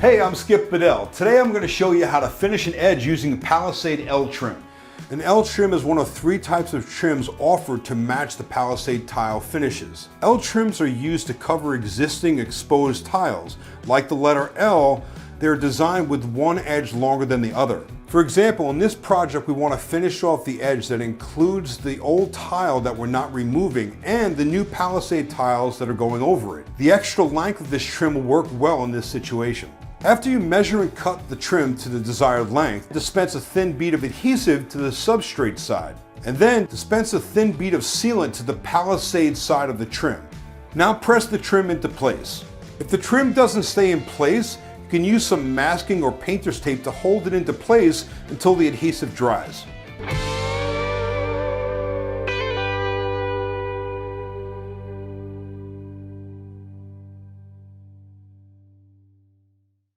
Hey, I'm Skip Bedell. Today I'm going to show you how to finish an edge using Palisade L-Trim. An L-Trim is one of 3 types of trims offered to match the Palisade tile finishes. L-Trims are used to cover existing exposed tiles. Like the letter L, they're designed with one edge longer than the other. For example, in this project we want to finish off the edge that includes the old tile that we're not removing and the new Palisade tiles that are going over it. The extra length of this trim will work well in this situation. After you measure and cut the trim to the desired length, dispense a thin bead of adhesive to the substrate side, and then dispense a thin bead of sealant to the Palisade side of the trim. Now press the trim into place. If the trim doesn't stay in place, you can use some masking or painter's tape to hold it into place until the adhesive dries.